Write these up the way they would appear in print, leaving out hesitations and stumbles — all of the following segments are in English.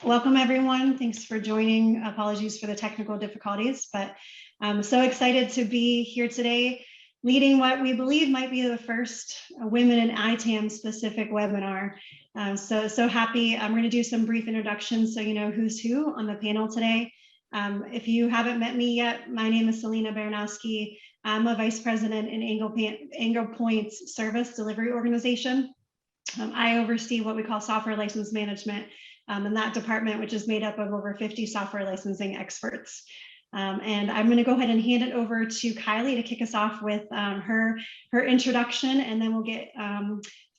Welcome, everyone. Thanks for joining. Apologies for the technical difficulties, but I'm so excited to be here today, leading what we believe might be the first Women in ITAM specific webinar. So happy. I'm going to do some brief introductions so you know who's who on the panel today. If you haven't met me yet, my name is Selena Baranowski. I'm a vice president in Angle Point's service delivery organization. I oversee what we call software license management in that department, which is made up of over 50 software licensing experts. And I'm going to go ahead and hand it over to Kylie to kick us off with her introduction, and then we'll get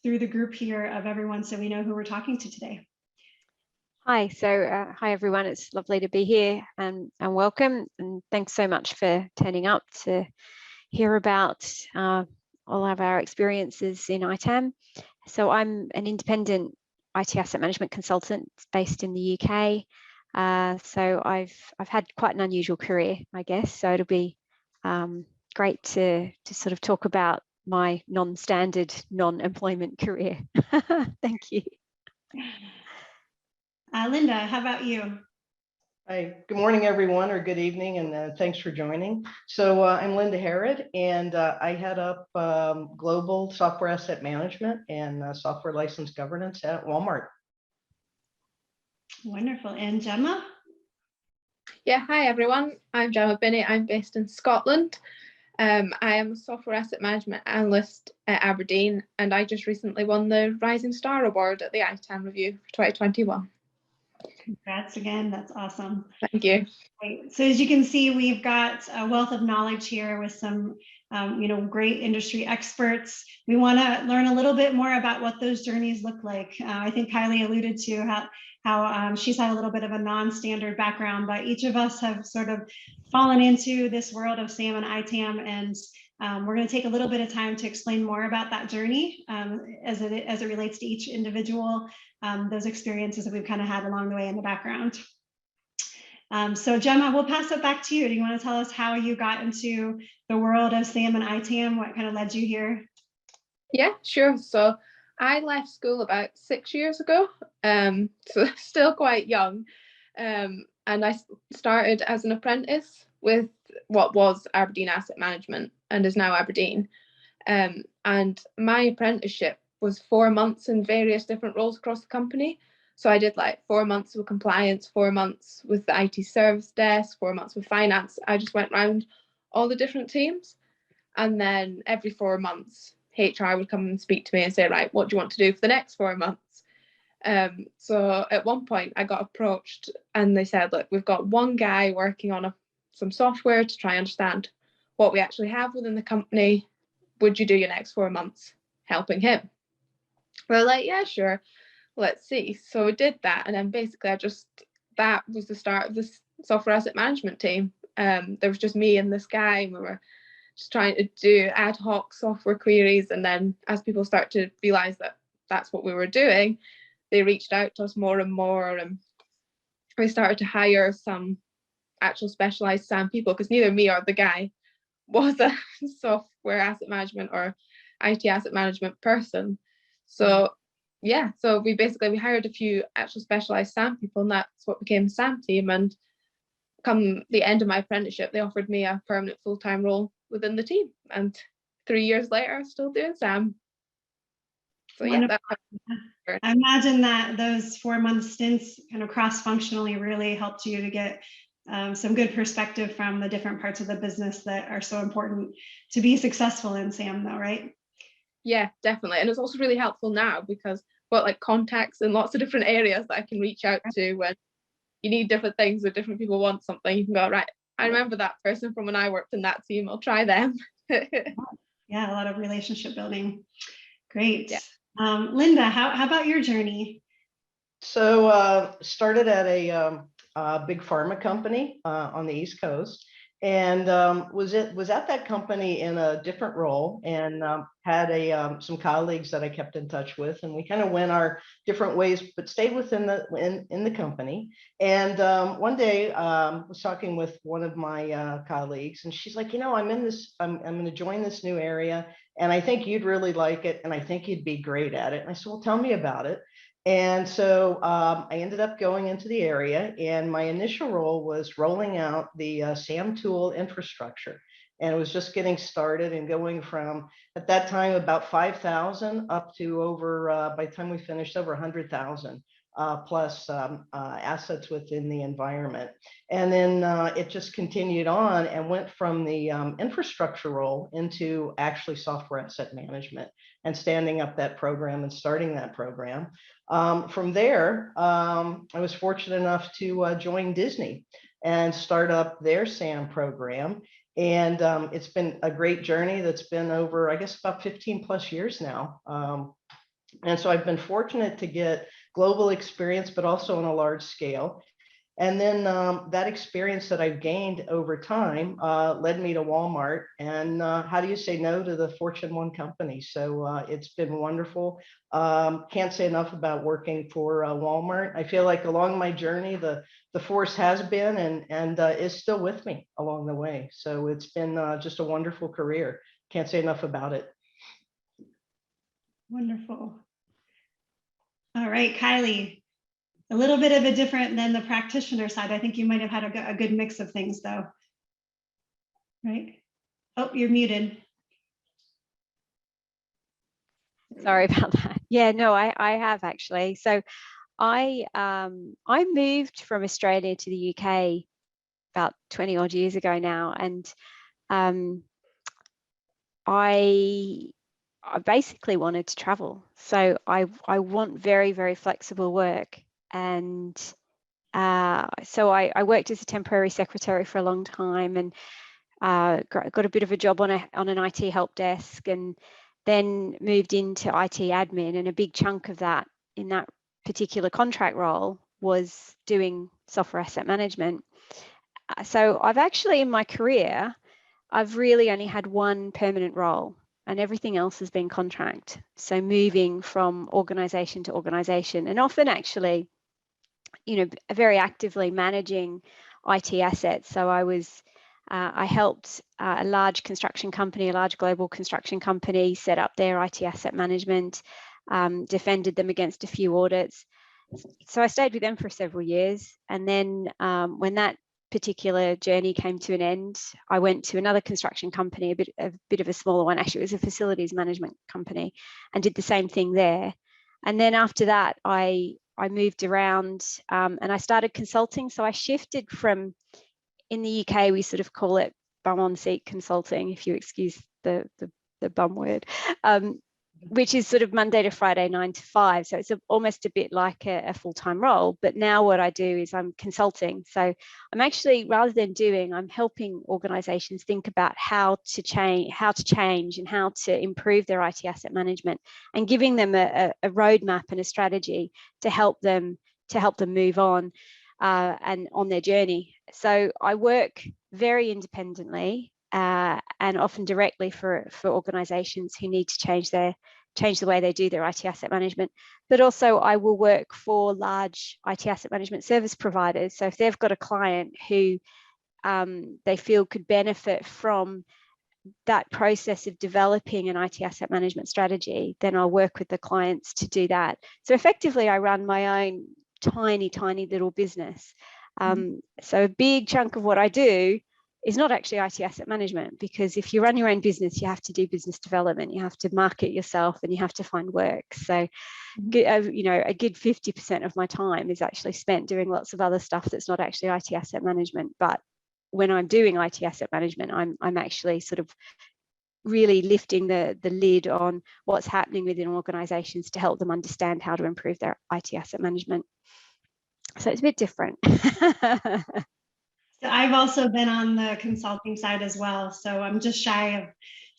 through the group here of everyone so we know who we're talking to today. Hi, hi everyone, it's lovely to be here and welcome, and thanks so much for turning up to hear about all of our experiences in ITAM. So I'm an independent IT asset management consultant based in the UK. So I've had quite an unusual career, I guess. So it'll be great to sort of talk about my non-standard, non-employment career. Thank you. Linda, how about you? Hi, good morning, everyone, or good evening, and thanks for joining. So I'm Linda Harrod, and I head up global software asset management and software license governance at Walmart. Wonderful. And Gemma? Yeah, hi everyone. I'm Gemma Bennett. I'm based in Scotland. I am a software asset management analyst at Aberdeen, and I just recently won the Rising Star Award at the ITAM Review for 2021. Congrats again, that's awesome. Thank you. Great. So as you can see, we've got a wealth of knowledge here with some great industry experts. We want to learn a little bit more about what those journeys look like. I think Kylie alluded to how she's had a little bit of a non-standard background, but each of us have sort of fallen into this world of SAM and ITAM, and we're going to take a little bit of time to explain more about that journey as it relates to each individual, those experiences that we've kind of had along the way in the background. So Gemma, we'll pass it back to you. Do you want to tell us how you got into the world of SAM and ITAM? What kind of led you here? Yeah, sure. So I left school about 6 years ago, so still quite young. And I started as an apprentice with what was Aberdeen Asset Management and is now Aberdeen. And my apprenticeship was 4 months in various different roles across the company. So I did like 4 months with compliance, 4 months with the IT service desk, 4 months with finance. I just went around all the different teams. And then every 4 months, HR would come and speak to me and say, right, what do you want to do for the next 4 months? So at one point I got approached and they said, look, we've got one guy working on some software to try and understand what we actually have within the company. Would you do your next 4 months helping him? We're like, yeah, sure. Let's see. So we did that. And then basically that was the start of this software asset management team. There was just me and this guy, and we were just trying to do ad hoc software queries. And then as people start to realize that that's what we were doing, they reached out to us more and more. And we started to hire some actual specialized SAM people, because neither me or the guy was a software asset management or IT asset management person. So yeah, so we hired a few actual specialized SAM people, and that's what became the SAM team. And come the end of my apprenticeship, they offered me a permanent full-time role within the team. And 3 years later, I'm still doing SAM. So yeah, I imagine that those 4 month stints kind of cross-functionally really helped you to get some good perspective from the different parts of the business that are so important to be successful in SAM though, right? Yeah, definitely. And it's also really helpful now because I've got like contacts in lots of different areas that I can reach out to when you need different things or different people want something. You can go, right, I remember that person from when I worked in that team, I'll try them. Yeah, a lot of relationship building. Great. Yeah. Linda, how about your journey? So started at a big pharma company on the East Coast, and was at that company in a different role, and had some colleagues that I kept in touch with, and we kind of went our different ways, but stayed within in the company. And one day was talking with one of my colleagues, and she's like, I'm going to join this new area, and I think you'd really like it, and I think you'd be great at it. And I said, well, tell me about it. And so I ended up going into the area, and my initial role was rolling out the SAM tool infrastructure. And it was just getting started and going from, at that time, about 5,000 up to over, by the time we finished, over 100,000 plus assets within the environment. And then it just continued on and went from the infrastructure role into actually software asset management and standing up that program and starting that program. From there, I was fortunate enough to join Disney and start up their SAM program. And it's been a great journey that's been over, I guess, about 15 plus years now. And so I've been fortunate to get global experience, but also on a large scale. And then that experience that I've gained over time led me to Walmart. And how do you say no to the Fortune 1 company? So it's been wonderful. Can't say enough about working for Walmart. I feel like along my journey, the force has been and is still with me along the way. So it's been just a wonderful career. Can't say enough about it. Wonderful. All right, Kylie. A little bit of a different than the practitioner side. I think you might have had a good mix of things though. Right? Oh, you're muted. Sorry about that. Yeah, no, I have actually. So I moved from Australia to the UK about 20 odd years ago now, and I basically wanted to travel. So I want very, very flexible work. And so I worked as a temporary secretary for a long time, and got a bit of a job on an IT help desk, and then moved into IT admin. And a big chunk of that in that particular contract role was doing software asset management. So I've actually, in my career, I've really only had one permanent role, and everything else has been contract. So moving from organization to organization, and often actually, you know, very actively managing IT assets. So I helped a large construction company, a large global construction company, set up their IT asset management, defended them against a few audits. So I stayed with them for several years. And then when that particular journey came to an end, I went to another construction company, a bit of a smaller one. Actually, it was a facilities management company, and did the same thing there. And then after that, I moved around and I started consulting. So I shifted from, in the UK, we sort of call it bum on seat consulting, if you excuse the bum word, which is sort of Monday to Friday, 9 to 5. So it's almost a bit like a full-time role. But now what I do is I'm consulting. So I'm actually, rather than doing, I'm helping organizations think about how to change and how to improve their IT asset management, and giving them a roadmap and a strategy to help them move on and on their journey. So I work very independently and often directly for organizations who need to change the way they do their IT asset management. But also I will work for large IT asset management service providers. So if they've got a client who they feel could benefit from that process of developing an IT asset management strategy, then I'll work with the clients to do that. So effectively, I run my own tiny little business. So a big chunk of what I do is not actually IT asset management, because if you run your own business, you have to do business development, you have to market yourself, and you have to find work. So, you know, a good 50% of my time is actually spent doing lots of other stuff that's not actually IT asset management. But when I'm doing IT asset management, I'm actually sort of really lifting the lid on what's happening within organizations to help them understand how to improve their IT asset management. So it's a bit different. So I've also been on the consulting side as well. So I'm just shy of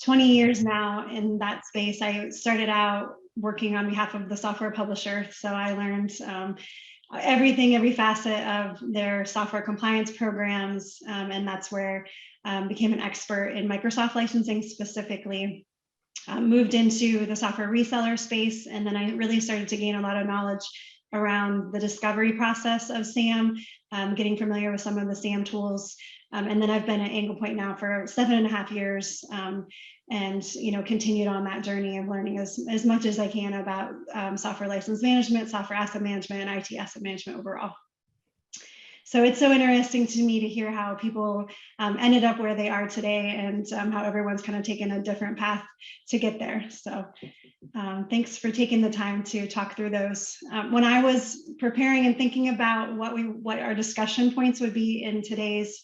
20 years now in that space. I started out working on behalf of the software publisher. So I learned everything, every facet of their software compliance programs. And that's where I became an expert in Microsoft licensing specifically. Moved into the software reseller space. And then I really started to gain a lot of knowledge around the discovery process of SAM, getting familiar with some of the SAM tools. And then I've been at Angle Point now for 7.5 years, and continued on that journey of learning as much as I can about software license management, software asset management, and IT asset management overall. So it's so interesting to me to hear how people ended up where they are today, and how everyone's kind of taken a different path to get there. So thanks for taking the time to talk through those. When I was preparing and thinking about what our discussion points would be in today's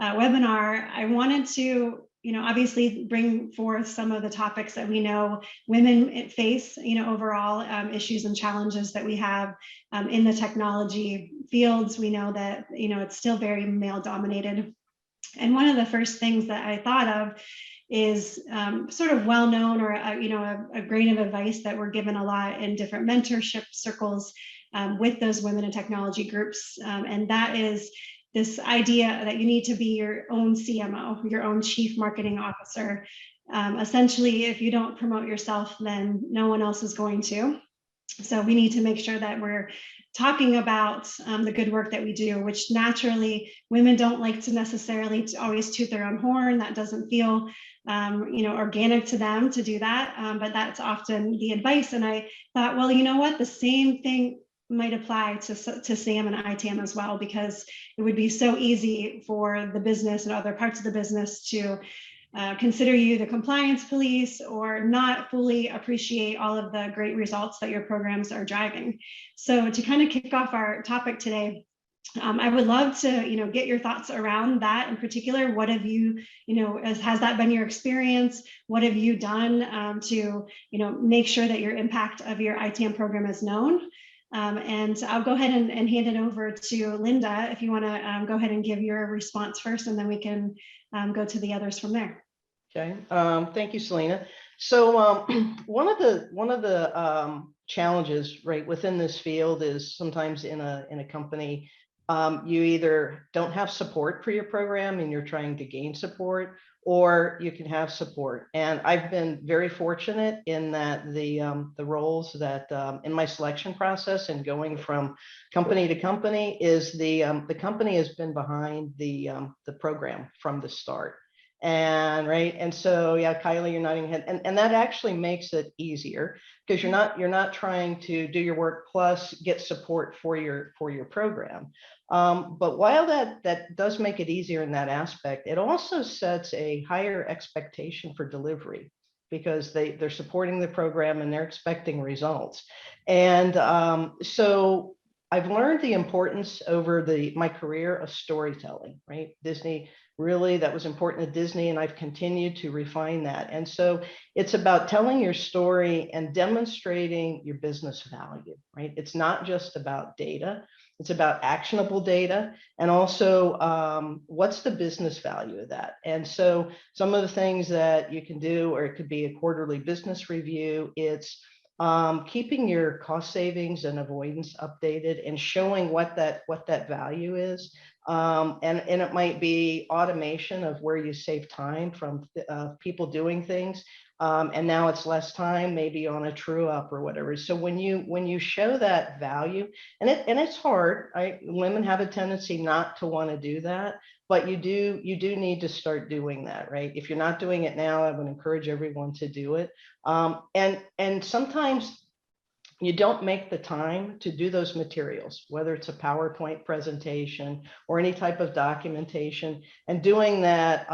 webinar, I wanted to obviously bring forth some of the topics that we know women face, overall issues and challenges that we have in the technology fields. We know that, it's still very male dominated. And one of the first things that I thought of is sort of well-known, or a grain of advice that we're given a lot in different mentorship circles with those women in technology groups. And that is this idea that you need to be your own CMO, your own chief marketing officer. Essentially, if you don't promote yourself, then no one else is going to. So we need to make sure that we're talking about the good work that we do, which naturally women don't like to necessarily always toot their own horn. That doesn't feel organic to them to do that, but that's often the advice. And I thought, well, you know what, the same thing might apply to SAM and ITAM as well, because it would be so easy for the business and other parts of the business to consider you the compliance police, or not fully appreciate all of the great results that your programs are driving. So to kind of kick off our topic today, I would love to, get your thoughts around that in particular. What have you, has that been your experience? What have you done to, make sure that your impact of your ITAM program is known? And I'll go ahead and hand it over to Linda, if you want to go ahead and give your response first, and then we can go to the others from there. Okay, thank you, Selena. So one of the challenges right within this field is sometimes in a company, you either don't have support for your program and you're trying to gain support, or you can have support. And I've been very fortunate in that the roles that in my selection process and going from company to company is the company has been behind the program from the start. And right, and so yeah, Kylie, you're nodding head, and that actually makes it easier, because you're not trying to do your work plus get support for your program. But while that does make it easier in that aspect, it also sets a higher expectation for delivery, because they're supporting the program and they're expecting results. And so I've learned the importance over my career of storytelling, right? Disney, really, that was important to Disney, and I've continued to refine that. And so it's about telling your story and demonstrating your business value, right? It's not just about data. It's about actionable data, and also what's the business value of that. And so some of the things that you can do, or it could be a quarterly business review, it's keeping your cost savings and avoidance updated and showing what that value is. And it might be automation of where you save time from people doing things. And now it's less time, maybe on a true up or whatever. So when you show that value, and it's hard, right? Women have a tendency not to want to do that, but you do need to start doing that, right? If you're not doing it now, I would encourage everyone to do it. And sometimes you don't make the time to do those materials, whether it's a PowerPoint presentation or any type of documentation. And doing that,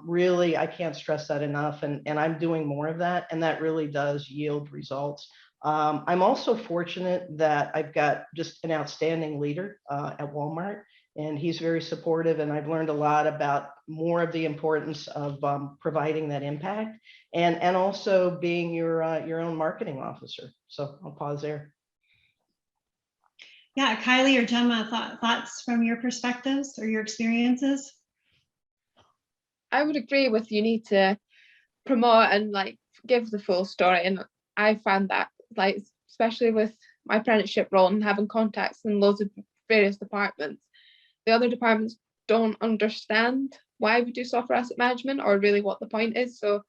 really, I can't stress that enough. And I'm doing more of that, and that really does yield results. I'm also fortunate that I've got just an outstanding leader at Walmart, and he's very supportive. And I've learned a lot about more of the importance of providing that impact, and also being your own marketing officer. So I'll pause there. Yeah, Kylie or Gemma, thoughts from your perspectives or your experiences? I would agree with, you need to promote and give the full story. And I found that especially with my apprenticeship role and having contacts in loads of various departments, the other departments don't understand why we do software asset management, or really what the point is. So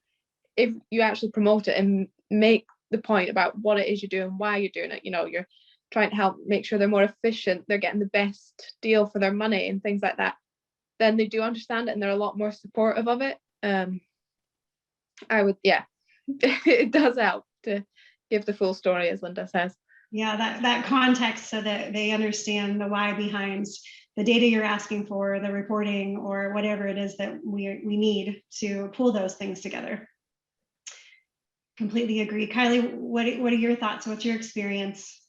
if you actually promote it and make the point about what it is you're doing, why you're doing it, you're trying to help make sure they're more efficient, they're getting the best deal for their money and things like that, then they do understand it and they're a lot more supportive of it. I would, yeah, it does help to give the full story, as Linda says. Yeah, that context, so that they understand the why behind the data you're asking for, the reporting, or whatever it is that we need to pull those things together. Completely agree. Kylie, what are your thoughts? What's your experience?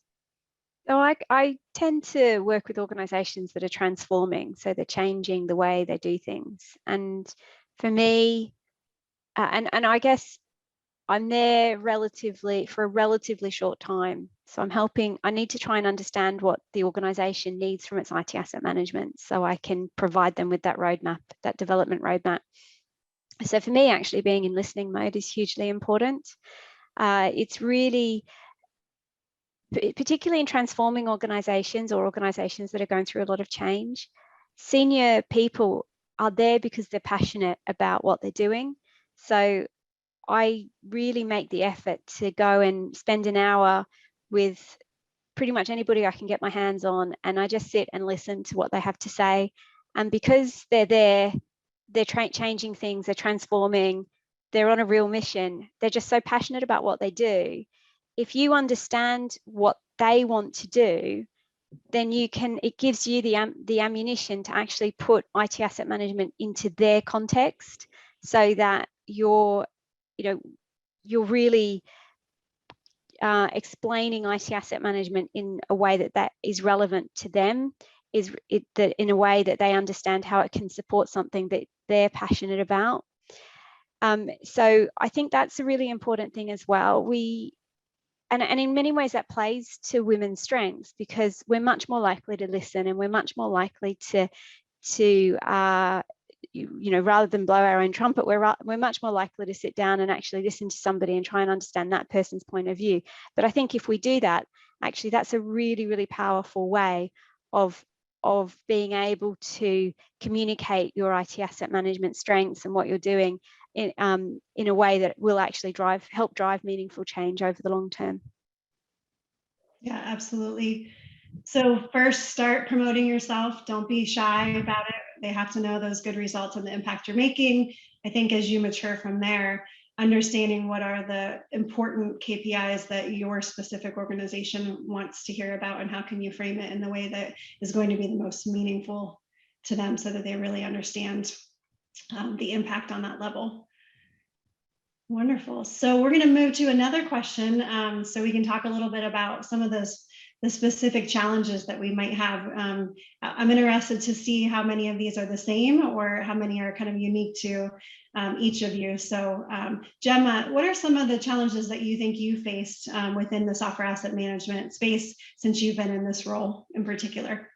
So I tend to work with organizations that are transforming, so they're changing the way they do things. And for me, and I guess I'm there for a relatively short time. So I need to try and understand what the organization needs from its IT asset management, so I can provide them with that roadmap, that development roadmap. So for me, actually being in listening mode is hugely important. It's really, particularly in transforming organizations or organizations that are going through a lot of change, senior people are there because they're passionate about what they're doing. So I really make the effort to go and spend an hour with pretty much anybody I can get my hands on, and I just sit and listen to what they have to say. And because they're there, they're changing things, they're transforming, they're on a real mission, they're just so passionate about what they do. If you understand what they want to do, then it gives you the ammunition to actually put IT asset management into their context, so that you're really explaining IT asset management in a way that is relevant to them, that in a way that they understand how it can support something that they're passionate about. So I think that's a really important thing as well. And in many ways that plays to women's strengths, because we're much more likely to listen, and we're much more likely to rather than blow our own trumpet, we're much more likely to sit down and actually listen to somebody and try and understand that person's point of view. But I think if we do that, actually that's a really, really powerful way of being able to communicate your IT asset management strengths and what you're doing in a way that will actually help drive meaningful change over the long term. Yeah, absolutely. So first, start promoting yourself. Don't be shy about it. They have to know those good results and the impact you're making. I think as you mature from there, understanding what are the important KPIs that your specific organization wants to hear about, and how can you frame it in the way that is going to be the most meaningful to them, so that they really understand the impact on that level. Wonderful. So we're going to move to another question, so we can talk a little bit about some of the specific challenges that we might have. I'm interested to see how many of these are the same, or how many are kind of unique to each of you. So Gemma, what are some of the challenges that you think you faced within the software asset management space since you've been in this role in particular?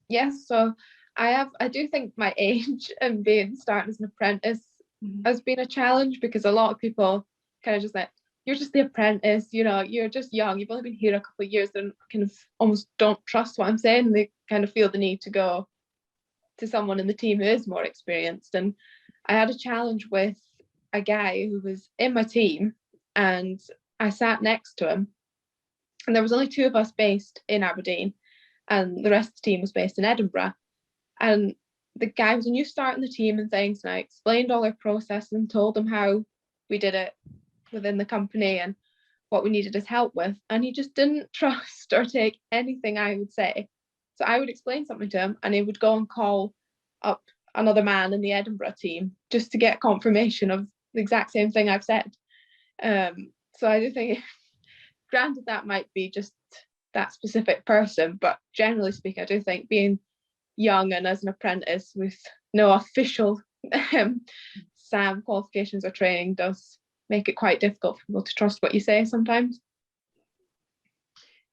Yes, so I do think my age and starting as an apprentice has been a challenge, because a lot of people kind of just like, you're just the apprentice, you're just young, you've only been here a couple of years, and kind of almost don't trust what I'm saying. They kind of feel the need to go to someone in the team who is more experienced. And I had a challenge with a guy who was in my team, and I sat next to him, and there was only 2 of us based in Aberdeen, and the rest of the team was based in Edinburgh. And the guy was a new start in the team and things, and I explained all our process and told him how we did it within the company and what we needed his help with, and he just didn't trust or take anything I would say. So I would explain something to him, and he would go and call up another man in the Edinburgh team just to get confirmation of the exact same thing I've said. So I do think, granted, that might be just that specific person, but generally speaking, I do think being young and as an apprentice with no official SAM qualifications or training does make it quite difficult for people to trust what you say sometimes.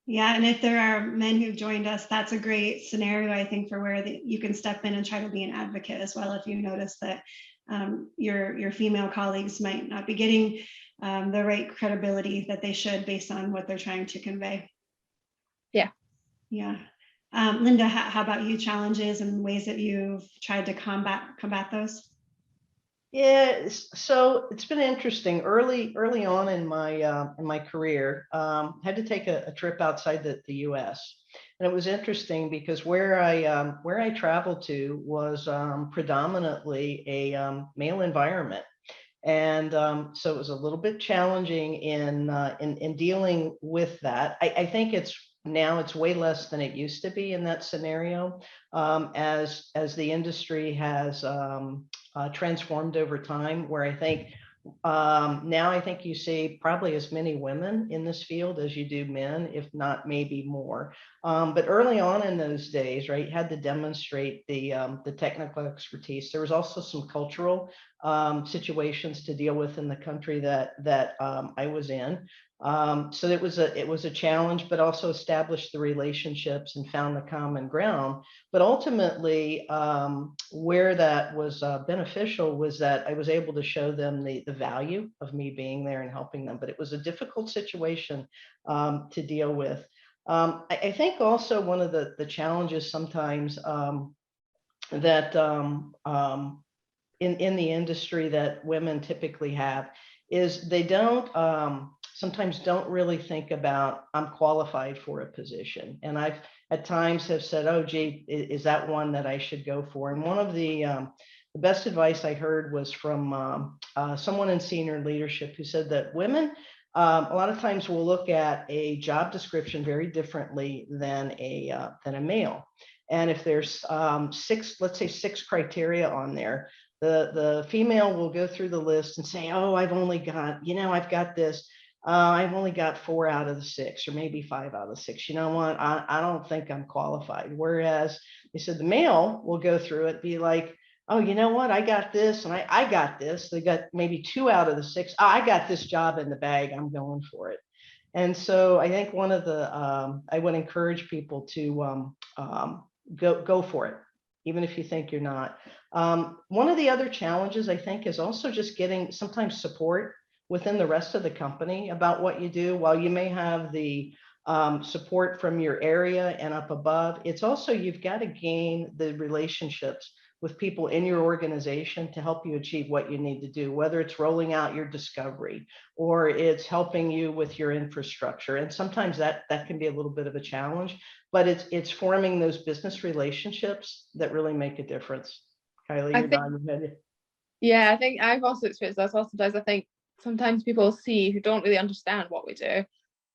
Yeah, and if there are men who've joined us, that's a great scenario, I think, for where you can step in and try to be an advocate as well, if you notice that your female colleagues might not be getting the right credibility that they should based on what they're trying to convey. Yeah. Yeah. Linda, how about you? Challenges and ways that you've tried to combat those? Yeah, so it's been interesting. Early on in my career, had to take a trip outside the U.S. And it was interesting because where I traveled to was predominantly a male environment. And so it was a little bit challenging in dealing with that. I think it's way less than it used to be in that scenario, as the industry has transformed over time. Where I think now I think you see probably as many women in this field as you do men, if not maybe more. But early on in those days, right, you had to demonstrate the technical expertise. There was also some cultural situations to deal with in the country that I was in. So it was a challenge, but also established the relationships and found the common ground. But ultimately, where that was beneficial was that I was able to show them the value of me being there and helping them. But it was a difficult situation to deal with. I think also one of the challenges sometimes that in the industry that women typically have is they don't sometimes don't really think about, I'm qualified for a position. And I've at times have said, oh gee, is that one that I should go for? And one of the best advice I heard was from someone in senior leadership who said that women a lot of times will look at a job description very differently than a male. And if there's let's say six criteria on there, the female will go through the list and say, oh, I've only got, I've got this. I've only got 4 out of the 6, or maybe 5 out of the 6. You know what? I don't think I'm qualified. Whereas they said the male will go through it, be like, oh, you know what? I got this, and I got this. They got maybe 2 out of the 6. Oh, I got this job in the bag. I'm going for it. And so I think one of the I would encourage people to go for it, even if you think you're not. One of the other challenges I think is also just getting sometimes support within the rest of the company about what you do. While you may have the support from your area and up above, it's also you've got to gain the relationships with people in your organization to help you achieve what you need to do, whether it's rolling out your discovery or it's helping you with your infrastructure. And sometimes that can be a little bit of a challenge, but it's forming those business relationships that really make a difference. Kylie, you're nodding your head. Yeah, I think I've also experienced that. Also, sometimes I think sometimes people see who don't really understand what we do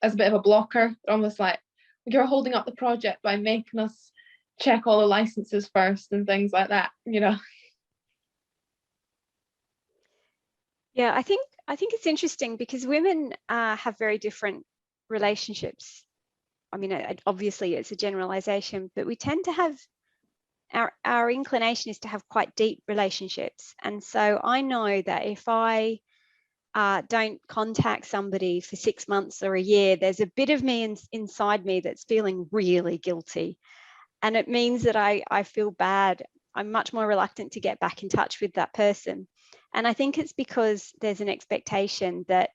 as a bit of a blocker. They're almost like, you're holding up the project by making us check all the licenses first and things like that, Yeah, I think it's interesting because women have very different relationships. I mean, obviously it's a generalization, but we tend to have our inclination is to have quite deep relationships. And so I know that if I don't contact somebody for 6 months or a year, there's a bit of me inside me that's feeling really guilty. And it means that I feel bad. I'm much more reluctant to get back in touch with that person. And I think it's because there's an expectation that,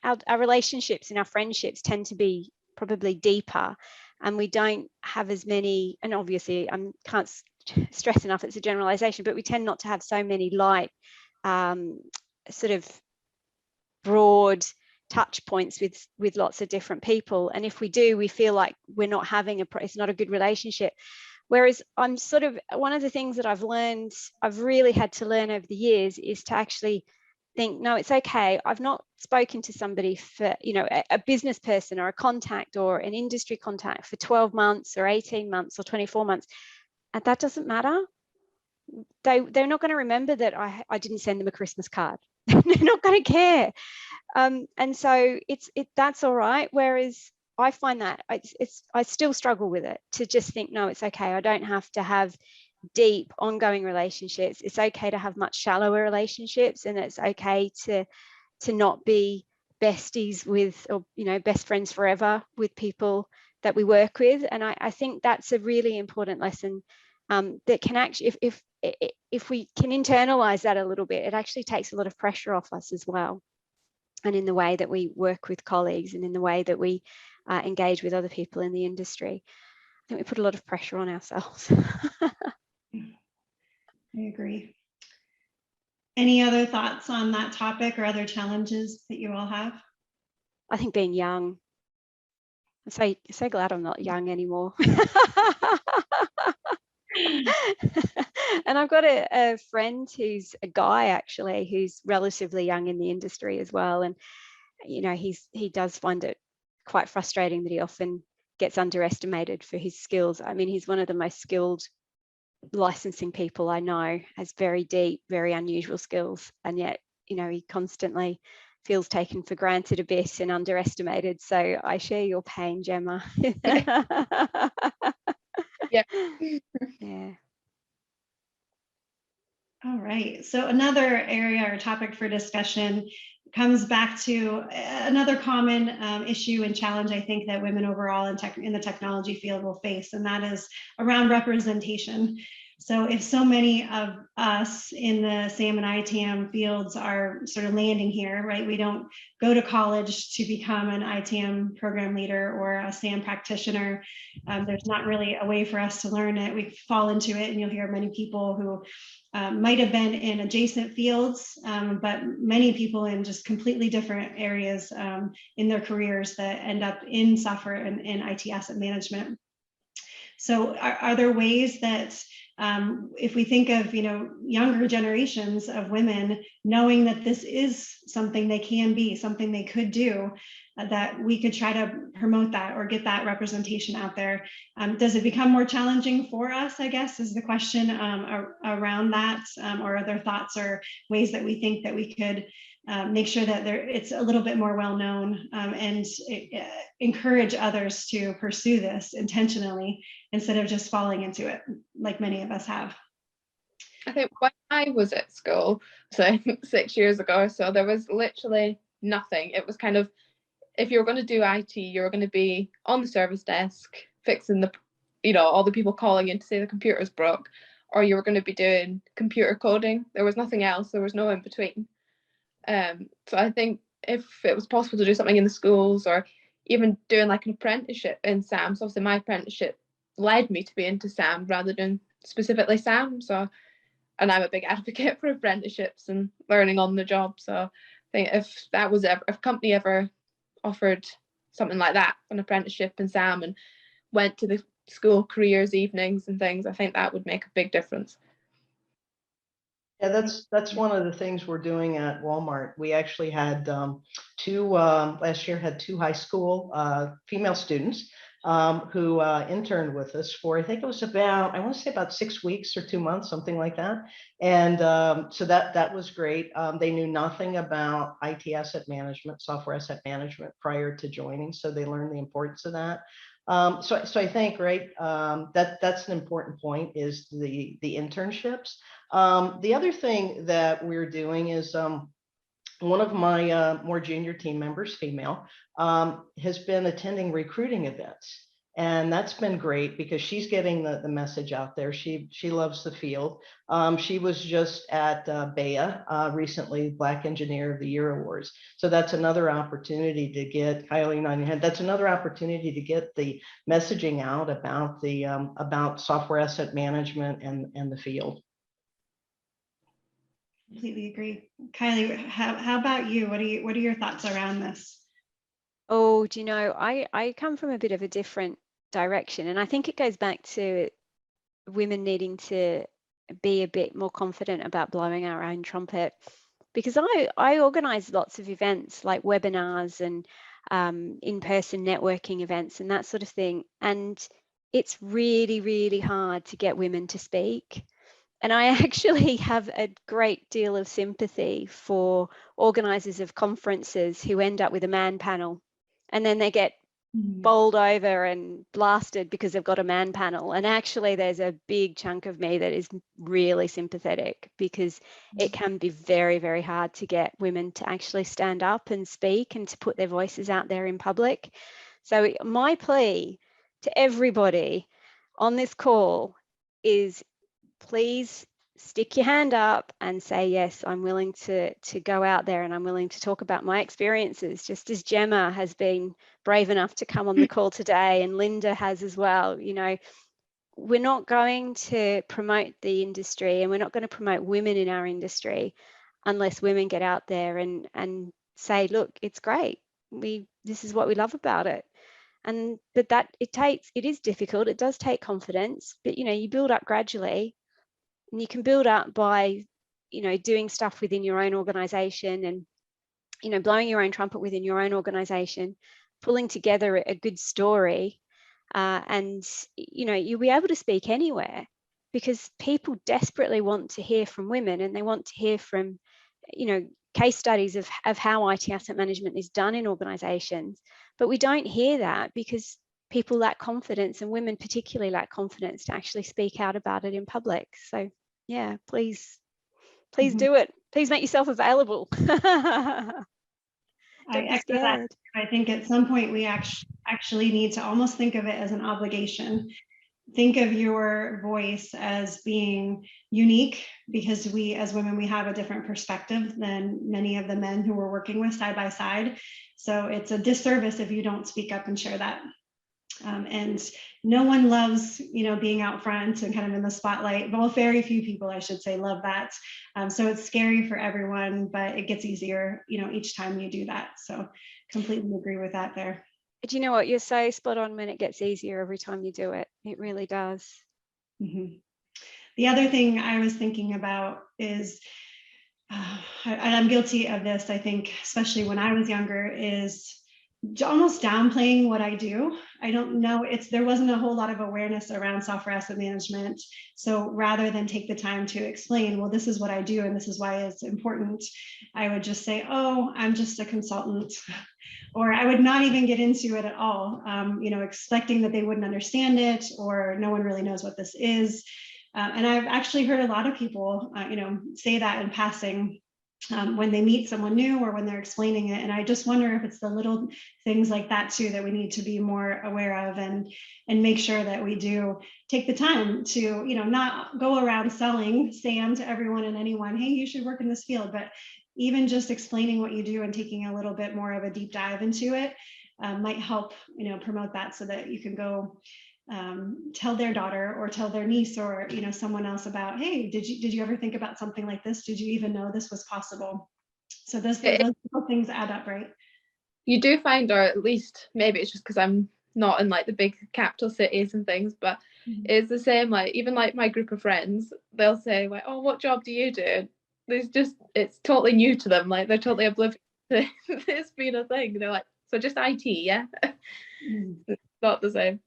our relationships and our friendships tend to be probably deeper, and we don't have as many, and obviously I can't stress enough, it's a generalization, but we tend not to have so many light, sort of broad touch points with lots of different people. And if we do, we feel like we're not having it's not a good relationship. Whereas I'm sort of, one of the things that I've really had to learn over the years is to actually think, no, it's okay. I've not spoken to somebody for, a business person or a contact or an industry contact for 12 months or 18 months or 24 months. And that doesn't matter. They're not going to remember that I didn't send them a Christmas card. They're not going to care. And so that's all right. Whereas I find that I still struggle with it, to just think, no, it's okay. I don't have to have deep ongoing relationships. It's okay to have much shallower relationships, and it's okay to not be besties with, or best friends forever with people that we work with. And I think that's a really important lesson, that can actually, if we can internalize that a little bit, it actually takes a lot of pressure off us as well, and in the way that we work with colleagues and in the way that we engage with other people in the industry. I think we put a lot of pressure on ourselves. I agree. Any other thoughts on that topic or other challenges that you all have? I think being young. I'm so glad I'm not young anymore. And I've got a friend who's a guy actually, who's relatively young in the industry as well. And, you know, he does find it quite frustrating that he often gets underestimated for his skills. I mean, he's one of the most skilled licensing people I know, has very deep, very unusual skills. And yet, you know, he constantly feels taken for granted a bit and underestimated. So I share your pain, Gemma. Yeah. Yeah. All right. So another area or topic for discussion comes back to another common issue and challenge, I think, that women overall in the technology field will face, and that is around representation. So if so many of us in the SAM and ITAM fields are sort of landing here, right? We don't go to college to become an ITAM program leader or a SAM practitioner. There's not really a way for us to learn it. We fall into it, and you'll hear many people who might have been in adjacent fields, but many people in just completely different areas in their careers that end up in software and IT asset management. So are there ways that if we think of, you know, younger generations of women knowing that this is something they can be, something they could do, that we could try to promote that or get that representation out there? Does it become more challenging for us, I guess, is the question around that, or are there thoughts or ways that we think that we could make sure that it's a little bit more well-known, and encourage others to pursue this intentionally instead of just falling into it like many of us have? I think when I was at school, so 6 years ago or so, there was literally nothing. It was kind of, if you were going to do IT, you were going to be on the service desk fixing the, you know, all the people calling in to say the computer's broke, or you were going to be doing computer coding. There was nothing else. There was no in between. So I think if it was possible to do something in the schools, or even doing like an apprenticeship in SAM, so obviously my apprenticeship led me to be into SAM rather than specifically SAM. So, and I'm a big advocate for apprenticeships and learning on the job. So I think if that was ever, if a company ever offered something like that, an apprenticeship in SAM, and went to the school careers evenings and things, I think that would make a big difference. Yeah, that's one of the things we're doing at Walmart. We actually had last year had two high school female students who interned with us for, I think it was about, I want to say about 6 weeks or 2 months, something like that. And so that was great. They knew nothing about IT asset management, software asset management prior to joining, so they learned the importance of that. So I think, right, that's an important point, is the internships. The other thing that we're doing is one of my more junior team members, female, has been attending recruiting events. And that's been great because she's getting the message out there. She loves the field. She was just at BEA recently, Black Engineer of the Year Awards. So that's another opportunity to get, Kylie, on your head, that's another opportunity to get the messaging out about the about software asset management and the field. Completely agree. Kylie, how about you? What are your thoughts around this? Oh, do you know, I come from a bit of a different direction, and I think it goes back to women needing to be a bit more confident about blowing our own trumpet, because I organize lots of events like webinars and in-person networking events and that sort of thing, and it's really, really hard to get women to speak. And I actually have a great deal of sympathy for organizers of conferences who end up with a man panel, and then they get bowled over and blasted because they've got a man panel. And actually there's a big chunk of me that is really sympathetic, because it can be very, very hard to get women to actually stand up and speak and to put their voices out there in public. So my plea to everybody on this call is, please stick your hand up and say, yes, I'm willing to go out there and I'm willing to talk about my experiences, just as Gemma has been brave enough to come on the call today, and Linda has as well. You know, we're not going to promote the industry, and we're not going to promote women in our industry unless women get out there and say, look, it's great. This is what we love about it. But it is difficult. It does take confidence, but you build up gradually, and you can build up by doing stuff within your own organization, and blowing your own trumpet within your own organization, pulling together a good story, and you'll be able to speak anywhere, because people desperately want to hear from women, and they want to hear from case studies of how IT asset management is done in organizations. But we don't hear that because people lack confidence, and women particularly lack confidence to actually speak out about it in public. So yeah, please do it. Please make yourself available. Don't be scared. I think at some point we actually need to almost think of it as an obligation. Think of your voice as being unique, because we as women, we have a different perspective than many of the men who we're working with side by side. So it's a disservice if you don't speak up and share that. And no one loves, being out front and kind of in the spotlight. Well, very few people, I should say, love that. So it's scary for everyone, but it gets easier, each time you do that. So completely agree with that there. Do you know what? You're so spot on when it gets easier every time you do it. It really does. Mm-hmm. The other thing I was thinking about is, and I'm guilty of this, I think, especially when I was younger, is almost downplaying what I do. I don't know, there wasn't a whole lot of awareness around software asset management. So rather than take the time to explain, well, this is what I do and this is why it's important, I would just say, oh, I'm just a consultant. Or I would not even get into it at all, expecting that they wouldn't understand it, or no one really knows what this is. And I've actually heard a lot of people, say that in passing, when they meet someone new or when they're explaining it. And I just wonder if it's the little things like that too that we need to be more aware of, and make sure that we do take the time to, not go around selling SAM to everyone and anyone, hey, you should work in this field, but even just explaining what you do and taking a little bit more of a deep dive into it might help, promote that, so that you can go tell their daughter or tell their niece or someone else about, hey, did you ever think about something like this? Did you even know this was possible? So those little things add up, right? You do find, or at least maybe it's just because I'm not in like the big capital cities and things, but it's the same, like even like my group of friends, they'll say like, oh, what job do you do? It's totally new to them, like they're totally oblivious to this being a thing. They're like, so just IT, yeah? It's not the same.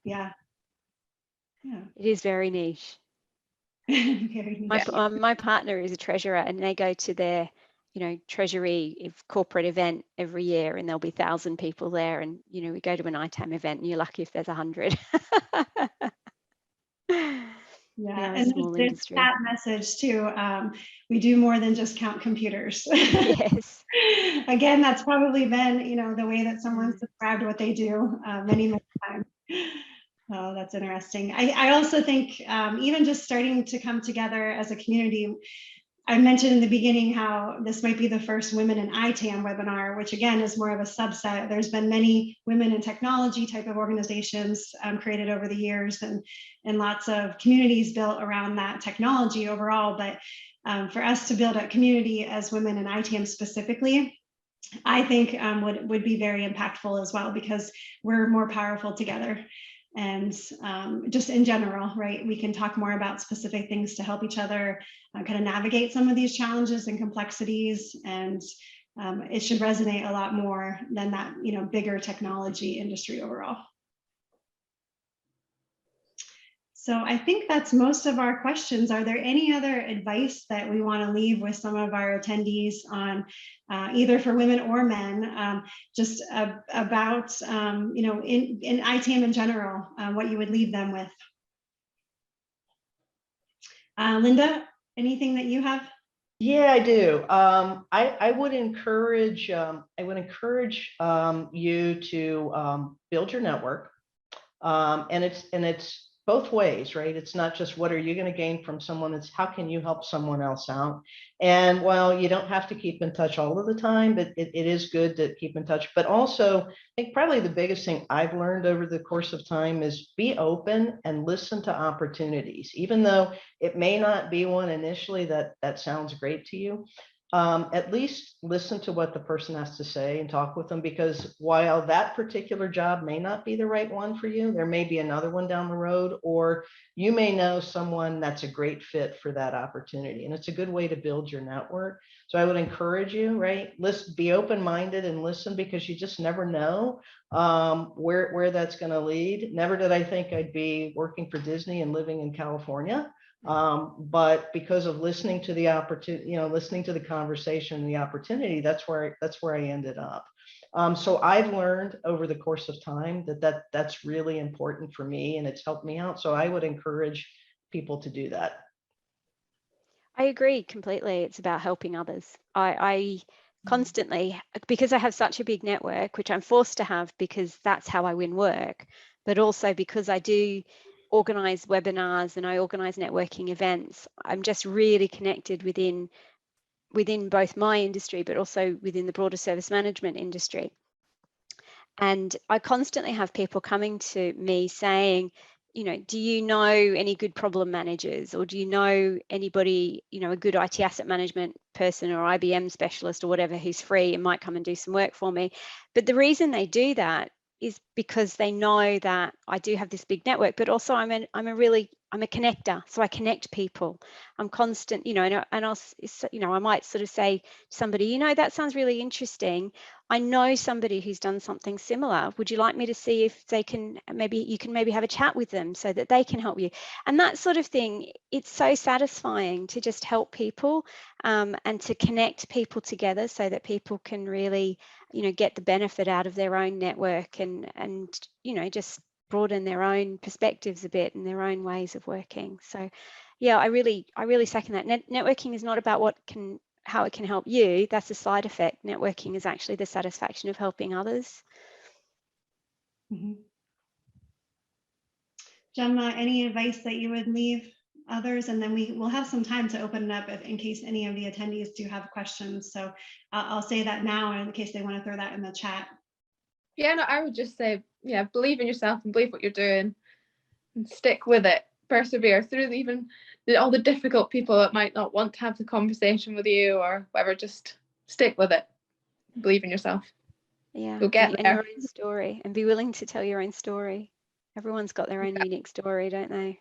Yeah. It is very niche. Very niche. My partner is a treasurer, and they go to their treasury corporate event every year, and there'll be 1,000 people there, and we go to an ITAM event and you're lucky if there's 100. Yeah, and there's that message too. We do more than just count computers. Yes. Again, that's probably been, the way that someone's described what they do many times. Oh, that's interesting. I also think even just starting to come together as a community. I mentioned in the beginning how this might be the first Women in ITAM webinar, which again is more of a subset. There's been many women in technology type of organizations created over the years, and lots of communities built around that technology overall. But for us to build a community as women in ITAM specifically, I think would be very impactful as well, because we're more powerful together. And just in general, right, we can talk more about specific things to help each other kind of navigate some of these challenges and complexities, and it should resonate a lot more than that, bigger technology industry overall. So I think that's most of our questions. Are there any other advice that we want to leave with some of our attendees on either for women or men, just about, in ITAM in general, what you would leave them with? Linda, anything that you have? Yeah, I do. I would encourage you to build your network, and it's both ways, right? It's not just what are you going to gain from someone, it's how can you help someone else out. And while you don't have to keep in touch all of the time, but it is good to keep in touch. But also, I think probably the biggest thing I've learned over the course of time is be open and listen to opportunities, even though it may not be one initially that sounds great to you. At least listen to what the person has to say and talk with them, because while that particular job may not be the right one for you, there may be another one down the road, or you may know someone that's a great fit for that opportunity. And it's a good way to build your network. So I would encourage you, right? Be open-minded and listen, because you just never know where that's going to lead. Never did I think I'd be working for Disney and living in California. But because of listening to the opportunity, listening to the conversation and the opportunity, that's where I ended up. So I've learned over the course of time that's really important for me, and it's helped me out. So I would encourage people to do that. I agree completely. It's about helping others. I constantly, because I have such a big network, which I'm forced to have because that's how I win work, but also because I do organize webinars and I organize networking events, I'm just really connected within both my industry, but also within the broader service management industry. And I constantly have people coming to me saying, do you know any good problem managers, or do you know anybody, a good IT asset management person or IBM specialist or whatever who's free and might come and do some work for me. But the reason they do that is because they know that I do have this big network, but also I'm a connector. So I connect people. I'm constant, and I'll, I might sort of say to somebody, that sounds really interesting. I know somebody who's done something similar. Would you like me to see if they can, you can have a chat with them so that they can help you? And that sort of thing, it's so satisfying to just help people and to connect people together so that people can really, get the benefit out of their own network and just broaden their own perspectives a bit and their own ways of working. So yeah, I really second that. Networking is not about how it can help you. That's a side effect. Networking is actually the satisfaction of helping others. Mm-hmm. Gemma, any advice that you would leave others? And then we'll have some time to open it up in case any of the attendees do have questions. So I'll say that now in case they want to throw that in the chat. Yeah, no, I would just say, believe in yourself and believe what you're doing and stick with it. Persevere through even all the difficult people that might not want to have the conversation with you or whatever. Just stick with it. Believe in yourself. Yeah, you'll get and there. your own story, and be willing to tell your own story. Everyone's got their own unique story, don't they?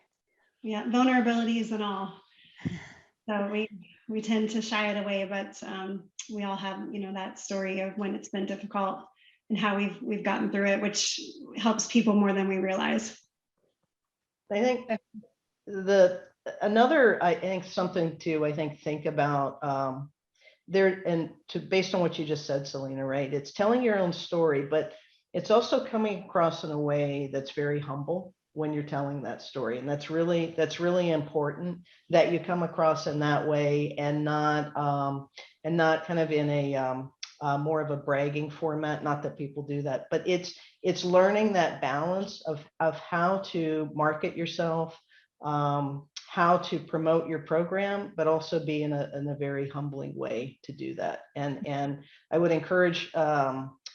Yeah, vulnerabilities and all. So we tend to shy it away, but we all have that story of when it's been difficult and how we've gotten through it, which helps people more than we realize. I think something to think about there, and based on what you just said, Selena, right? It's telling your own story, but it's also coming across in a way that's very humble when you're telling that story. And that's really important that you come across in that way and not kind of in a more of a bragging format. Not that people do that, but it's learning that balance of how to market yourself, how to promote your program, but also be in a very humbling way to do that. And I would encourage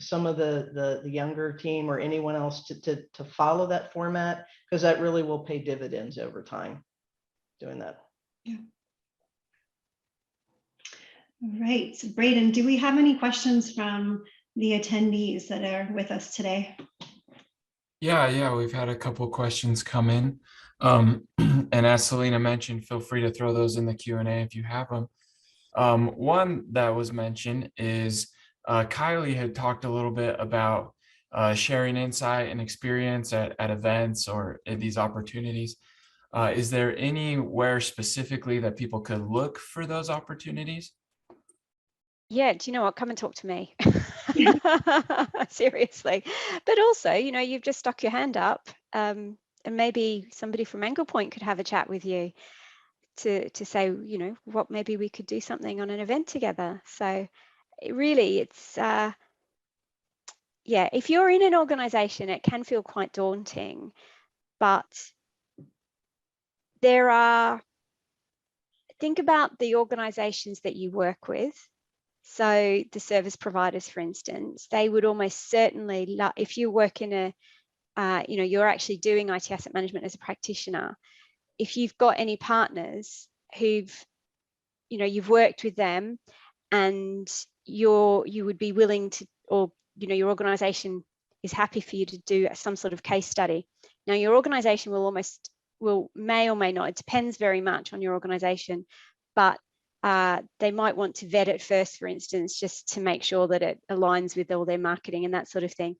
some of the younger team or anyone else to follow that format, because that really will pay dividends over time doing that. Yeah. All right, so Braden, do we have any questions from the attendees that are with us today? Yeah, we've had a couple of questions come in. And as Selena mentioned, feel free to throw those in the Q&A if you have them. One that was mentioned is Kylie had talked a little bit about sharing insight and experience at events or at these opportunities. Is there anywhere specifically that people could look for those opportunities? Yeah, do you know what? Come and talk to me. Seriously. But also, you've just stuck your hand up, and maybe somebody from Angle Point could have a chat with you to say, what maybe we could do something on an event together. So it's if you're in an organization, it can feel quite daunting, but think about the organizations that you work with. So the service providers, for instance, they would almost certainly, if you work in a, you're actually doing IT asset management as a practitioner, if you've got any partners who've, you've worked with them and you would be willing to, or, your organization is happy for you to do some sort of case study. Now, your organization may or may not, it depends very much on your organization, but they might want to vet it first, for instance, just to make sure that it aligns with all their marketing and that sort of thing.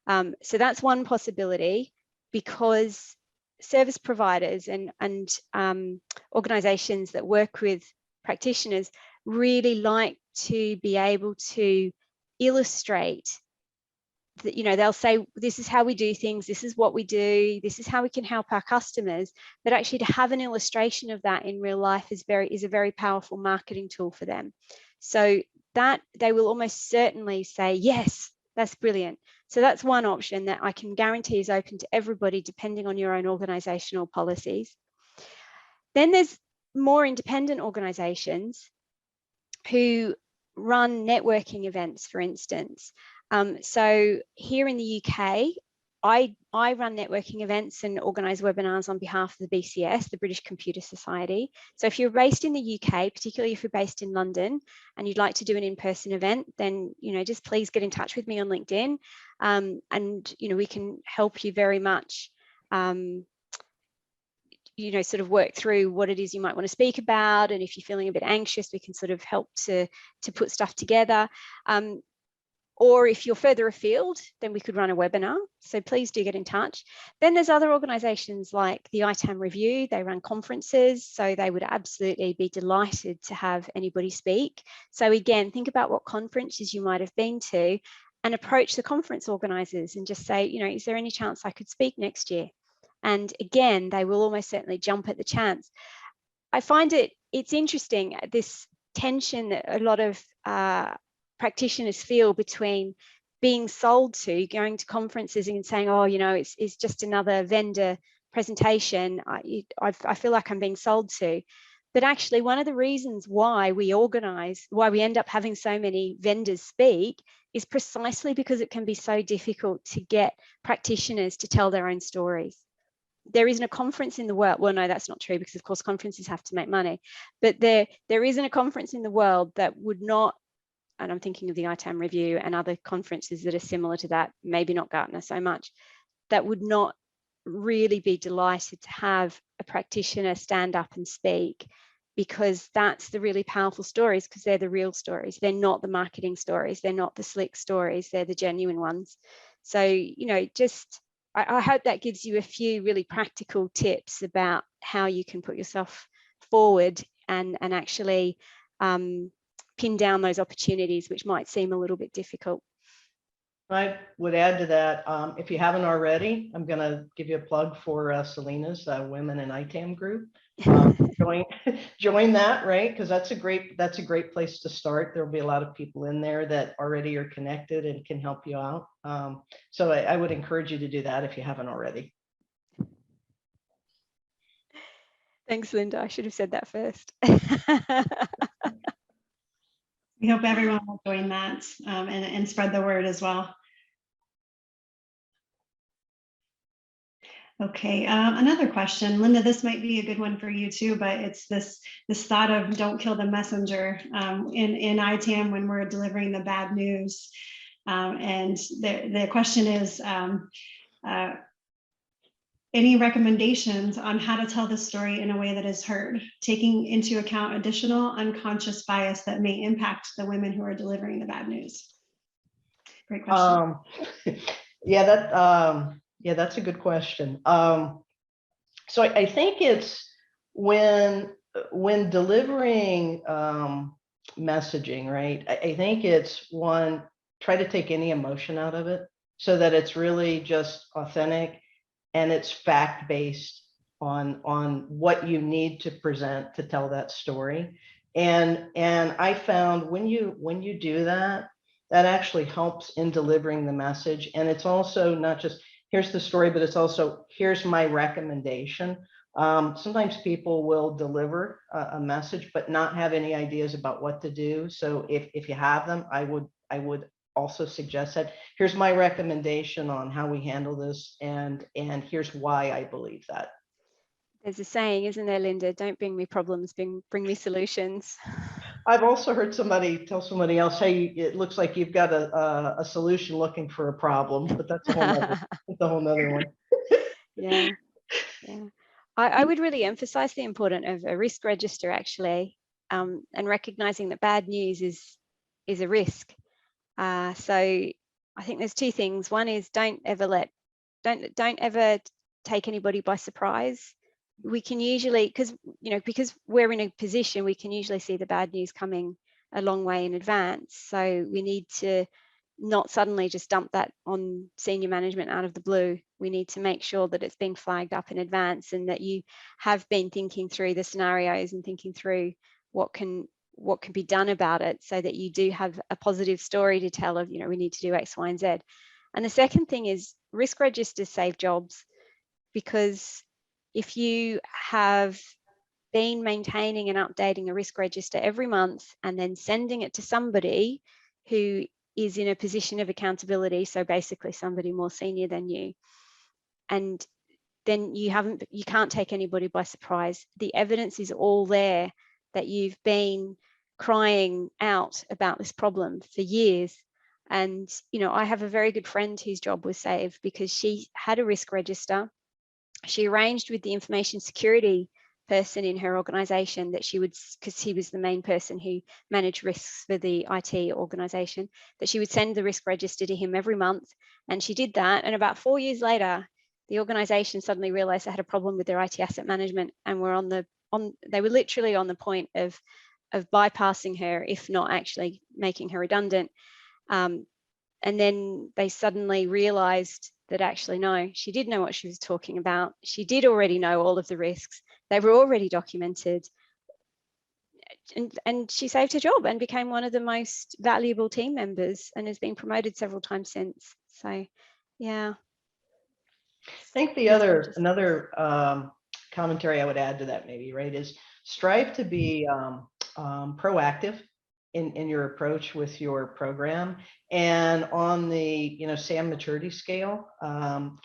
So that's one possibility, because service providers and organizations that work with practitioners really like to be able to illustrate that, they'll say, this is how we do things, this is what we do, this is how we can help our customers. But actually to have an illustration of that in real life is a very powerful marketing tool for them. So that they will almost certainly say, yes, that's brilliant. So that's one option that I can guarantee is open to everybody, depending on your own organizational policies. Then there's more independent organizations who run networking events, for instance. So here in the UK, I run networking events and organise webinars on behalf of the BCS, the British Computer Society. So if you're based in the UK, particularly if you're based in London and you'd like to do an in-person event, then just please get in touch with me on LinkedIn, and we can help you very much. Sort of work through what it is you might want to speak about, and if you're feeling a bit anxious, we can sort of help to put stuff together. Or if you're further afield, then we could run a webinar. So please do get in touch. Then there's other organisations like the ITAM Review. They run conferences, so they would absolutely be delighted to have anybody speak. So again, think about what conferences you might have been to and approach the conference organisers and just say, is there any chance I could speak next year? And again, they will almost certainly jump at the chance. I find it's interesting, this tension that a lot of practitioners feel between being sold to, going to conferences and saying, oh, it's just another vendor presentation. I feel like I'm being sold to. But actually, one of the reasons why we end up having so many vendors speak is precisely because it can be so difficult to get practitioners to tell their own stories. There isn't a conference in the world. Well, no, that's not true, because of course conferences have to make money. But there isn't a conference in the world that would not, and I'm thinking of the ITAM Review and other conferences that are similar to that, maybe not Gartner so much, that would not really be delighted to have a practitioner stand up and speak, because that's the really powerful stories, because they're the real stories. They're not the marketing stories. They're not the slick stories. They're the genuine ones. So, I hope that gives you a few really practical tips about how you can put yourself forward and actually pin down those opportunities, which might seem a little bit difficult. I would add to that, if you haven't already, I'm going to give you a plug for Selena's Women in ITAM group. Join that, right? Because that's a great place to start. There'll be a lot of people in there that already are connected and can help you out. So I would encourage you to do that if you haven't already. Thanks, Linda. I should have said that first. We hope everyone will join that and spread the word as well. Okay, another question, Linda, this might be a good one for you too, but it's this thought of don't kill the messenger in ITAM when we're delivering the bad news. And the question is, any recommendations on how to tell the story in a way that is heard, taking into account additional unconscious bias that may impact the women who are delivering the bad news? Great question. Yeah, that's a good question. So I think it's when delivering messaging, right? I think it's one, try to take any emotion out of it so that it's really just authentic and it's fact-based on what you need to present to tell that story. And I found when you do that, that actually helps in delivering the message. And it's also not just here's the story, but it's also here's my recommendation Sometimes people will deliver a message, but not have any ideas about what to do. So if you have them, I would also suggest that here's my recommendation on how we handle this, and here's why I believe that. There's a saying, isn't there, Linda? Don't bring me problems, bring me solutions. I've also heard somebody tell somebody else, hey, it looks like you've got a solution looking for a problem, but that's a whole nother one. Yeah. I would really emphasize the importance of a risk register, actually, and recognizing that bad news is a risk. So I think there's two things. One is don't ever take anybody by surprise. We can usually, because we're in a position, we can usually see the bad news coming a long way in advance. So we need to not suddenly just dump that on senior management out of the blue. We need to make sure that it's been flagged up in advance, and that you have been thinking through the scenarios and thinking through what can be done about it, so that you do have a positive story to tell of, we need to do X, Y, and Z. And the second thing is risk registers save jobs, because if you have been maintaining and updating a risk register every month and then sending it to somebody who is in a position of accountability, so basically somebody more senior than you, and then you can't take anybody by surprise. The evidence is all there that you've been crying out about this problem for years. And I have a very good friend whose job was saved because she had a risk register. She arranged with the information security person in her organization that she would, because he was the main person who managed risks for the IT organization, that she would send the risk register to him every month. And she did that. And about 4 years later, the organization suddenly realized they had a problem with their IT asset management, and they were literally on the point of bypassing her, if not actually making her redundant. And then they suddenly realized that actually, no, she did know what she was talking about. She did already know all of the risks. They were already documented. And she saved her job and became one of the most valuable team members, and has been promoted several times since. So, yeah. I think another commentary I would add to that, maybe, right, is strive to be proactive in your approach with your program, and on the SAM maturity scale,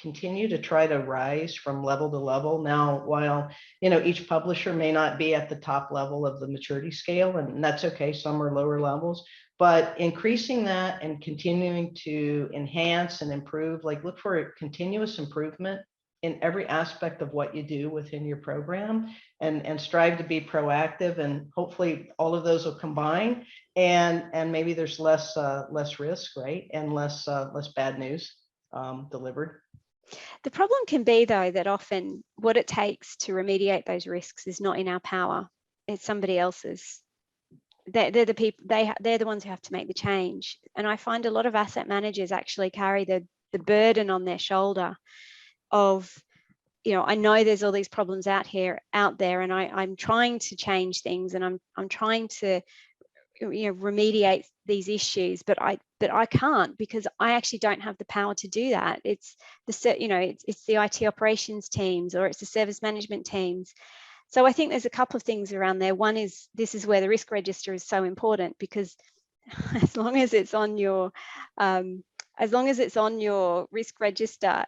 continue to try to rise from level to level. Now, while each publisher may not be at the top level of the maturity scale, and that's okay, some are lower levels, but increasing that and continuing to enhance and improve, like look for a continuous improvement in every aspect of what you do within your program, and strive to be proactive, and hopefully all of those will combine, and maybe there's less risk, right, and less bad news delivered. The problem can be, though, that often what it takes to remediate those risks is not in our power. It's somebody else's. They're the people, they're the ones who have to make the change. And I find a lot of asset managers actually carry the burden on their shoulder of, I know there's all these problems out there, and I'm trying to change things, and I'm trying to remediate these issues, but I can't, because I actually don't have the power to do that. It's it's the IT operations teams, or it's the service management teams. So I think there's a couple of things around there. One is, this is where the risk register is so important, because as long as it's on your risk register,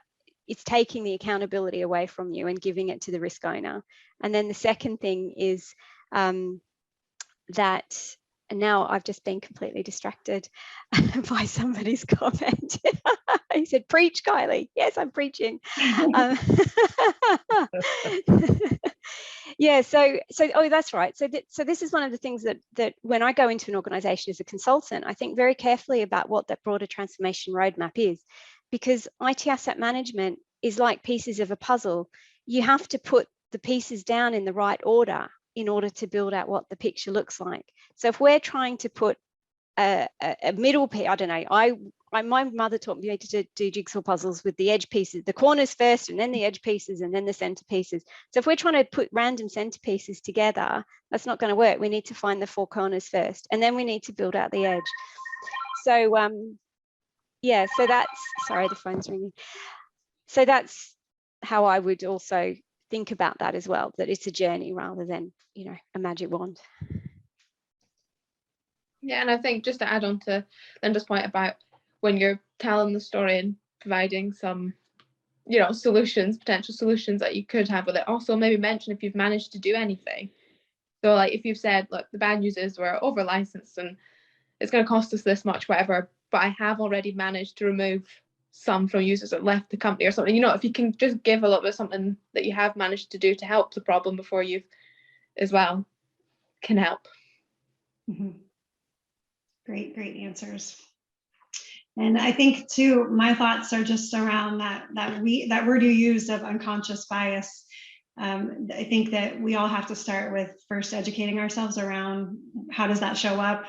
it's taking the accountability away from you and giving it to the risk owner. And then the second thing is that, and now I've just been completely distracted by somebody's comment. He said, "Preach, Kylie." Yes, I'm preaching. Yeah, so oh, that's right. So this is one of the things that when I go into an organization as a consultant, I think very carefully about what that broader transformation roadmap is, because IT asset management is like pieces of a puzzle. You have to put the pieces down in the right order in order to build out what the picture looks like. So if we're trying to put a middle piece, I don't know, my mother taught me to do jigsaw puzzles with the edge pieces, the corners first, and then the edge pieces, and then the center pieces. So if we're trying to put random center pieces together, that's not going to work. We need to find the four corners first, and then we need to build out the edge. So yeah, so that's, sorry, the phone's ringing. So that's how I would also think about that as well, that it's a journey rather than, you know, a magic wand. Yeah, and I think just to add on to Linda's point about when you're telling the story and providing some, you know, solutions, potential solutions that you could have with it, also maybe mention if you've managed to do anything. So like if you've said, look, the bad news is we're over licensed and it's going to cost us this much, whatever, but I have already managed to remove some from users that left the company or something. You know, if you can just give a little bit of something that you have managed to do to help the problem before you've as well, can help. Mm-hmm. Great answers. And I think too, my thoughts are just around that word you used of unconscious bias. I think that we all have to start with first educating ourselves around how does that show up.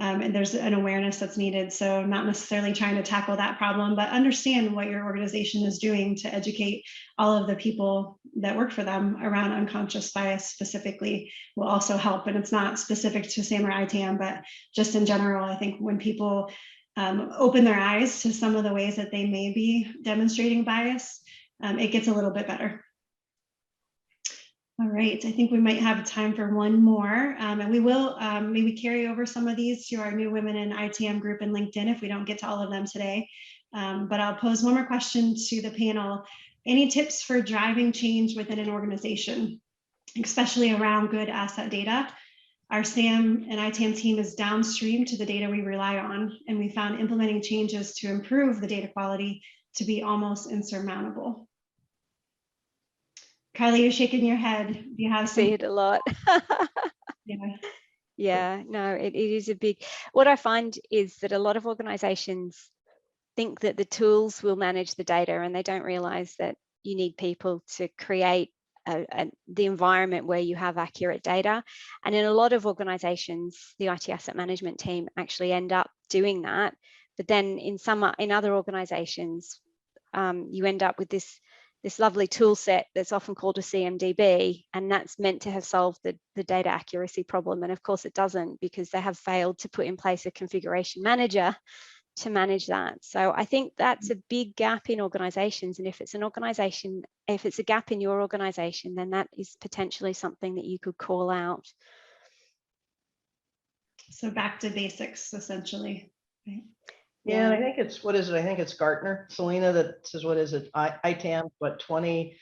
And there's an awareness that's needed. So not necessarily trying to tackle that problem, but understand what your organization is doing to educate all of the people that work for them around unconscious bias specifically will also help. And it's not specific to SAM or ITAM, but just in general, I think when people open their eyes to some of the ways that they may be demonstrating bias, it gets a little bit better. All right, I think we might have time for one more, and we will maybe carry over some of these to our new Women in ITAM group in LinkedIn if we don't get to all of them today. But I'll pose one more question to the panel. Any tips for driving change within an organization, especially around good asset data? Our SAM and ITAM team is downstream to the data we rely on, and we found implementing changes to improve the data quality to be almost insurmountable. Carly, you're shaking your head. Do you have See it a lot. Yeah. Yeah, no, it is a big, what I find is that a lot of organizations think that the tools will manage the data, and they don't realize that you need people to create the environment where you have accurate data. And in a lot of organizations, the IT asset management team actually end up doing that. But then in other organizations, you end up with this lovely tool set that's often called a CMDB, and that's meant to have solved the data accuracy problem. And of course it doesn't, because they have failed to put in place a configuration manager to manage that. So I think that's a big gap in organizations. And if it's a gap in your organization, then that is potentially something that you could call out. So back to basics, essentially. Right? Yeah, and I think it's, what is it? I think it's Gartner, Selena, that says, what is it? ITAM, what, 20%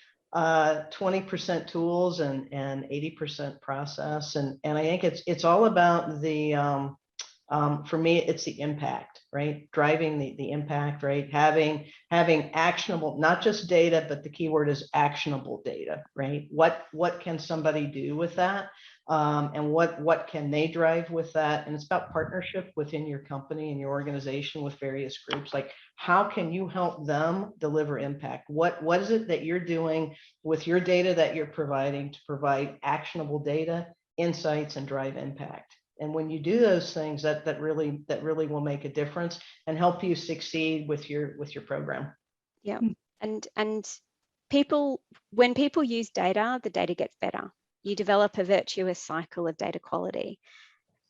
tools and 80% process. And I think it's all about the, for me, it's the impact, right? Driving the impact, right? Having actionable, not just data, but the key word is actionable data, right? What can somebody do with that? And what can they drive with that? And it's about partnership within your company and your organization with various groups. Like, how can you help them deliver impact? What is it that you're doing with your data that you're providing to provide actionable data, insights, and drive impact? And when you do those things, that really will make a difference and help you succeed with your program. Yeah, and when people use data, the data gets better. You develop a virtuous cycle of data quality.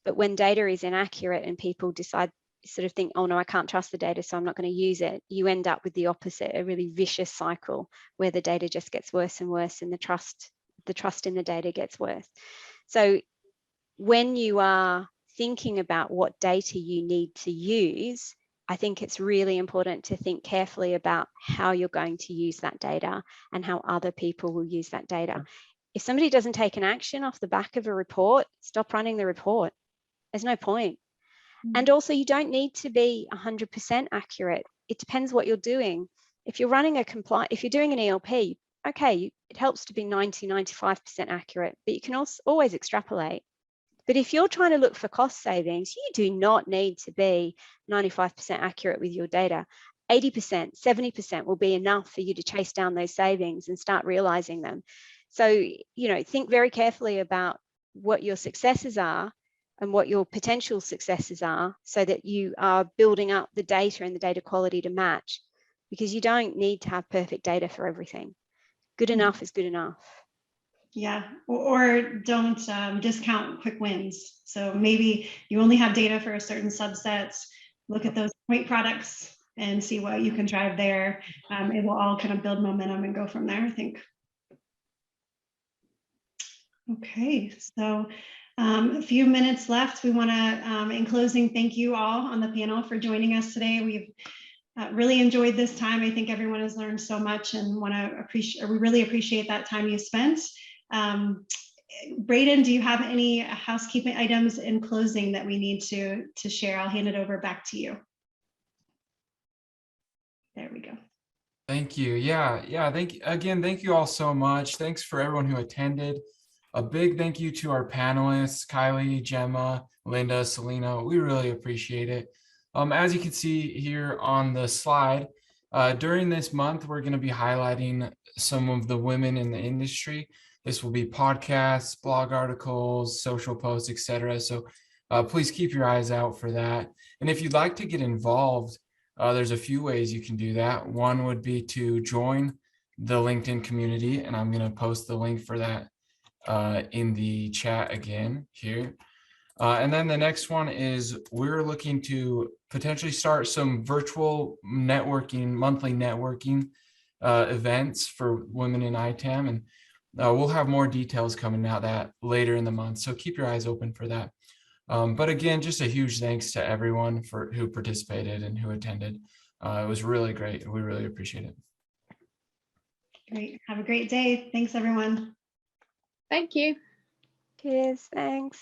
But when data is inaccurate and people think, oh no, I can't trust the data, so I'm not going to use it, you end up with the opposite, a really vicious cycle where the data just gets worse and worse, and the trust in the data gets worse. So when you are thinking about what data you need to use, I think it's really important to think carefully about how you're going to use that data and how other people will use that data. If somebody doesn't take an action off the back of a report, stop running the report. There's no point. And also, you don't need to be 100% accurate. It depends what you're doing. If you're running if you're doing an ELP, okay, it helps to be 90-95% accurate, but you can also always extrapolate. But if you're trying to look for cost savings, you do not need to be 95% accurate with your data. 80%, 70% will be enough for you to chase down those savings and start realizing them. So, think very carefully about what your successes are and what your potential successes are, so that you are building up the data and the data quality to match, because you don't need to have perfect data for everything. Good enough is good enough. Yeah, or don't discount quick wins. So maybe you only have data for a certain subset. Look at those point products and see what you can drive there. It will all kind of build momentum and go from there, I think. Okay, so a few minutes left. We want to, in closing, thank you all on the panel for joining us today. We've really enjoyed this time. I think everyone has learned so much and we really appreciate that time you spent. Braden, do you have any housekeeping items in closing that we need to share? I'll hand it over back to you. There we go. Thank you. Yeah. Thank you all so much. Thanks for everyone who attended. A big thank you to our panelists, Kylie, Gemma, Linda, Selena. We really appreciate it. As you can see here on the slide, during this month, we're going to be highlighting some of the women in the industry. This will be podcasts, blog articles, social posts, etc. So please keep your eyes out for that. And if you'd like to get involved, there's a few ways you can do that. One would be to join the LinkedIn community, and I'm going to post the link for that in the chat again here. And then the next one is we're looking to potentially start some virtual networking, monthly networking events for women in ITAM. And we'll have more details coming out that later in the month. So keep your eyes open for that. But again, just a huge thanks to everyone who participated and who attended. It was really great. We really appreciate it. Great. Have a great day. Thanks, everyone. Thank you. Cheers. Thanks.